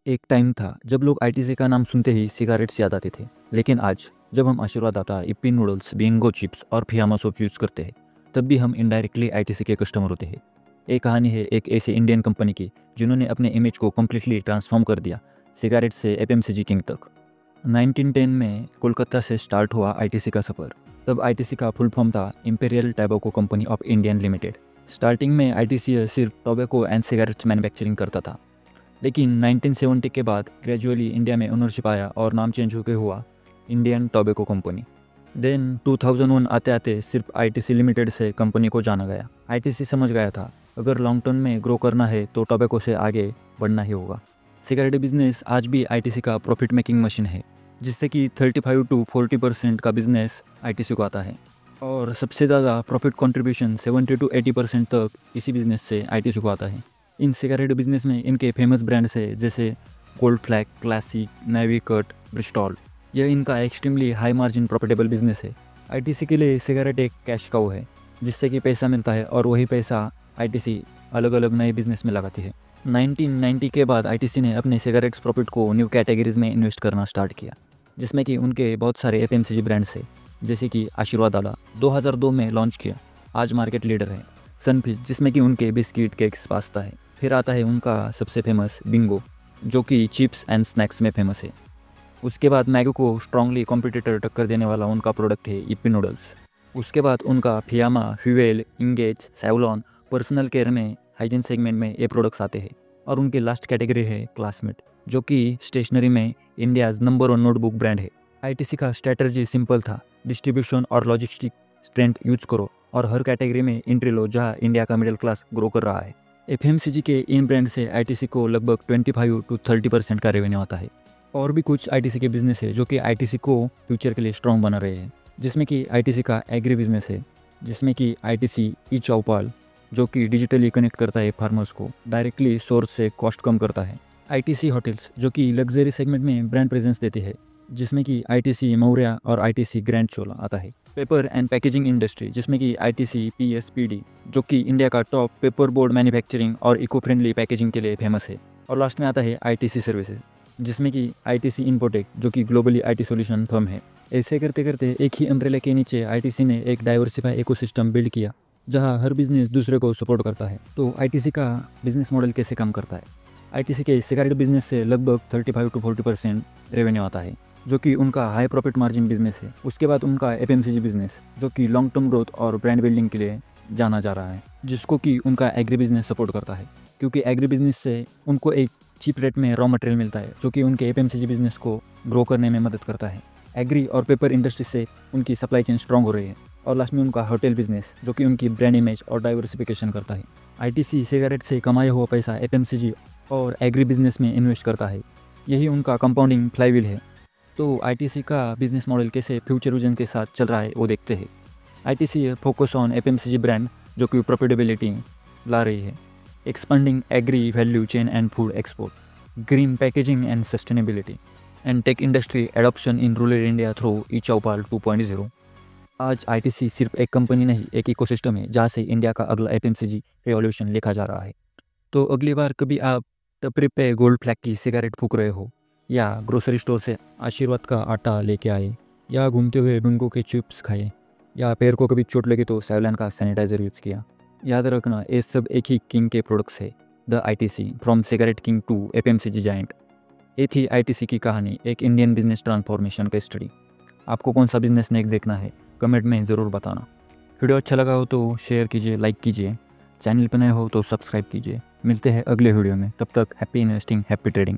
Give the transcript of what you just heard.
एक टाइम था जब लोग आईटीसी का नाम सुनते ही सिगारेट्स याद आते थे, लेकिन आज जब हम आशीर्वाद आटा, इप्पी नूडल्स, बिंगो चिप्स और फियामा सोप यूज़ करते हैं, तब भी हम इनडायरेक्टली आईटीसी के कस्टमर होते हैं। ये कहानी है एक ऐसे इंडियन कंपनी की जिन्होंने अपने इमेज को कम्प्लीटली ट्रांसफॉर्म कर दिया, सिगारेट से एफएमसीजी किंग तक। 1910 में कोलकाता से स्टार्ट हुआ आईटीसी का सफ़र। तब आईटीसी का फुल फॉर्म था imperial tobacco company of Indian limited. Starting में आईटीसी सिर्फ टोबैको एंड सिगारेट्स मैन्युफैक्चरिंग करता था, लेकिन 1970 के बाद ग्रेजुअली इंडिया में ओनरशिप आया और नाम चेंज होकर हुआ इंडियन टोबैको कंपनी। देन 2001 आते आते सिर्फ आईटीसी लिमिटेड से कंपनी को जाना गया। आईटीसी समझ गया था अगर लॉन्ग टर्म में ग्रो करना है तो टोबैको से आगे बढ़ना ही होगा। सिगरेट बिजनेस आज भी आईटीसी का प्रॉफिट मेकिंग मशीन है, जिससे कि 35 to 40% का बिजनेस आईटीसी को आता है और सबसे ज़्यादा प्रॉफिट कंट्रीब्यूशन 70 to 80% तक इसी बिजनेस से आईटीसी को आता है। इन सिगरेट बिजनेस में इनके फेमस ब्रांड्स है जैसे gold flag, classic, navy cut, Bristol. यह इनका extremely high margin profitable business है। आईटीसी के लिए सिगरेट एक कैश काउ है, जिससे कि पैसा मिलता है और वही पैसा आईटीसी अलग अलग नए बिजनेस में लगाती है। 1990 के बाद आईटीसी ने अपने सिगरेट्स प्रॉफिट को न्यू कैटेगरीज में इन्वेस्ट करना स्टार्ट किया, जिसमें कि उनके बहुत सारे एफएमसीजी ब्रांड्स है, जैसे कि आशीर्वाद आला 2002 में लॉन्च किया, आज मार्केट लीडर है। सनफीस्ट, जिसमें कि उनके बिस्किट, केक्स, पास्ता है। फिर आता है उनका सबसे फेमस बिंगो, जो कि चिप्स एंड स्नैक्स में फेमस है। उसके बाद मैगी को स्ट्रांगली कॉम्पिटिटर टक्कर देने वाला उनका प्रोडक्ट है इप्पी नूडल्स। उसके बाद उनका Fiama, fuel, engage, Savlon, personal care में हाइजीन सेगमेंट में ये प्रोडक्ट्स आते हैं। और उनकी लास्ट कैटेगरी है क्लासमेट, जो कि स्टेशनरी में इंडियाज़ नंबर 1 नोटबुक ब्रांड है। आईटीसी का स्ट्रैटेजी सिंपल था, डिस्ट्रीब्यूशन और लॉजिस्टिक स्ट्रेंथ यूज करो और हर कैटेगरी में एंट्री लो जहाँ इंडिया का मिडिल क्लास ग्रो कर रहा है। एफएमसीजी के इन ब्रांड से आईटीसी को लगभग 25 to 30% का रेवेन्यू आता है। और भी कुछ आईटीसी के बिजनेस है जो कि आईटीसी को फ्यूचर के लिए स्ट्रॉन्ग बना रहे हैं, जिसमें कि आईटीसी का एग्री बिजनेस है, जिसमें कि आईटीसी ई चौपाल, जो कि डिजिटली कनेक्ट करता है फार्मर्स को, डायरेक्टली सोर्स से कॉस्ट कम करता है। आईटीसी होटल्स, जो कि लग्जरी सेगमेंट में ब्रांड प्रेजेंस देते हैं, जिसमें कि आईटीसी मौर्या और आईटीसी ग्रैंड चोला आता है। पेपर एंड पैकेजिंग इंडस्ट्री, जिसमें कि आईटीसी पीएसपीडी, जो कि इंडिया का टॉप पेपर बोर्ड मैन्युफैक्चरिंग और इको फ्रेंडली पैकेजिंग के लिए फेमस है। और लास्ट में आता है आईटीसी सर्विसेज, जिसमें कि आईटीसी इन्फोटेक, जो कि ग्लोबली आईटी सॉल्यूशन फर्म है। ऐसे करते करते एक ही अम्ब्रेला के नीचे आईटीसी ने एक डाइवर्सिफाई इकोसिस्टम बिल्ड किया, जहां हर बिजनेस दूसरे को सपोर्ट करता है। तो आईटीसी का बिजनेस मॉडल कैसे काम करता है? आईटीसी के सिगरेट बिजनेस से लगभग 35 to 40% रेवेन्यू आता है, जो कि उनका हाई प्रॉफिट मार्जिन बिजनेस है। उसके बाद उनका एफएमसीजी बिजनेस, जो कि लॉन्ग टर्म ग्रोथ और ब्रांड बिल्डिंग के लिए जाना जा रहा है, जिसको कि उनका एग्री बिजनेस सपोर्ट करता है, क्योंकि एग्री बिजनेस से उनको एक चीप रेट में रॉ मटेरियल मिलता है, जो कि उनके एफएमसीजी बिजनेस को ग्रो करने में मदद करता है। एग्री और पेपर इंडस्ट्री से उनकी सप्लाई चेन स्ट्रॉन्ग हो रही है। और लास्ट में उनका होटल बिजनेस, जो कि उनकी ब्रांड इमेज और डाइवर्सिफिकेशन करता है। आईटीसी सिगरेट से कमाया हुआ पैसा एफएमसीजी और एग्री बिजनेस में इन्वेस्ट करता है। यही उनका कंपाउंडिंग फ्लाईव्हील है। तो आईटीसी का बिजनेस मॉडल कैसे फ्यूचर विजन के साथ चल रहा है वो देखते हैं। ITC focus on FMCG brand, जो कि प्रॉफिटेबिलिटी ला रही है, expanding agri value chain and food export, green packaging and sustainability, and tech industry adoption in rural India through e Choupal 2.0। आज आईटीसी सिर्फ एक कंपनी नहीं, एक इकोसिस्टम है जहाँ से इंडिया का अगला एफएमसीजी रेवोल्यूशन लिखा जा रहा है। तो अगली बार कभी आप टपरी पे गोल्ड फ्लैग की सिगरेट फूक रहे हो, या ग्रोसरी स्टोर से आशीर्वाद का आटा लेके आए, या घूमते हुए बिंगो के चिप्स खाए, या पैर को कभी चोट लगी तो सेवलॉन का सैनिटाइजर यूज़ किया, याद रखना ये सब एक ही किंग के प्रोडक्ट्स है। The ITC, from cigarette king to FMCG giant. ये थी आईटीसी की कहानी, एक इंडियन बिजनेस ट्रांसफॉर्मेशन का स्टडी। आपको कौन सा बिजनेस नेक्स्ट देखना है कमेंट में ज़रूर बताना। वीडियो अच्छा लगा हो तो शेयर कीजिए, लाइक कीजिए, चैनल पर नए हो तो सब्सक्राइब कीजिए। मिलते हैं अगले वीडियो में, तब तक हैप्पी इन्वेस्टिंग, हैप्पी ट्रेडिंग।